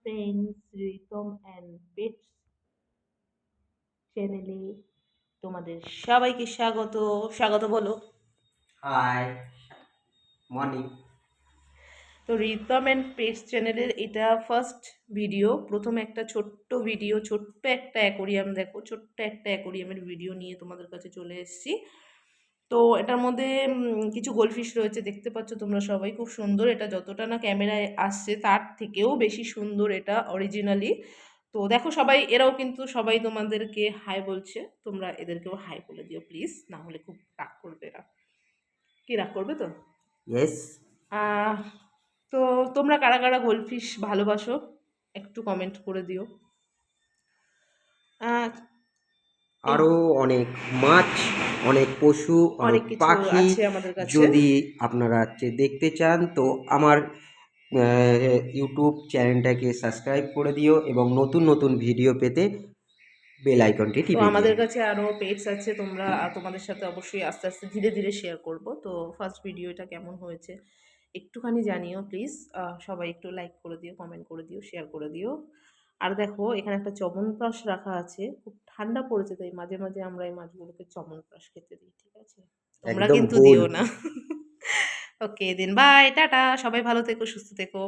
Friends, Ritam and pets চ্যানেলে তোমাদের সবাইকে স্বাগত। স্বাগত বলো। Hi, morning. তো রিতম অ্যান্ড পেটস চ্যানেলের এটা ফার্স্ট ভিডিও, প্রথম একটা ছোট্ট ভিডিও, ছোট্ট একটা অ্যাকোরিয়াম, দেখো ছোট্ট একটা অ্যাকোরিয়ামের ভিডিও নিয়ে তোমাদের কাছে চলে এসেছি। তো এটার মধ্যে কিছু গোল্ডফিশ রয়েছে, দেখতে পাচ্ছ তোমরা সবাই, খুব সুন্দর। এটা যতটা না ক্যামেরায় আসছে তার থেকেও বেশি সুন্দর এটা অরিজিনালি। তো দেখো সবাই, এরাও কিন্তু সবাই তোমাদেরকে হাই বলছে, তোমরা এদেরকেও হাই বলে দিও প্লিজ, না হলে খুব রাগ করবে এরা। কি রাগ করবে তো? ইয়েস। আহ, তো তোমরা কারা কারা গোল্ডফিশ ভালোবাসো একটু কমেন্ট করে দিও। আহ, এই আরও অনেক মাছ, অনেক পশু, অনেক অনেক কিছু পাখি আছে আমাদের কাছে। যদি আপনারা দেখতে চান তো আমার ইউটিউব চ্যানেলটাকে সাবস্ক্রাইব করে দিও এবং নতুন নতুন ভিডিও পেতে বেল আইকনটি তো টিপে দিও। আমাদের কাছে আরও পেটস আছে, তোমরা তোমাদের সাথে অবশ্যই আস্তে আস্তে ধীরে ধীরে শেয়ার করব। তো ফার্স্ট ভিডিওটা কেমন হয়েছে একটুখানি জানিও প্লিজ। সবাই একটু লাইক করে দিও, কমেন্ট করে দিও, শেয়ার করে দিও। আর দেখো এখানে একটা চমনপ্রাশ রাখা আছে, খুব ঠান্ডা পড়েছে তাই মাঝে মাঝে আমরা এই মাছগুলোকে চমনপ্রাশ খেতে দিই, ঠিক আছে? তোমরা একদম কিন্তু গোল। দিও না। ওকে দিন, বাই, টাটা, সবাই ভালো থেকো, সুস্থ থেকো।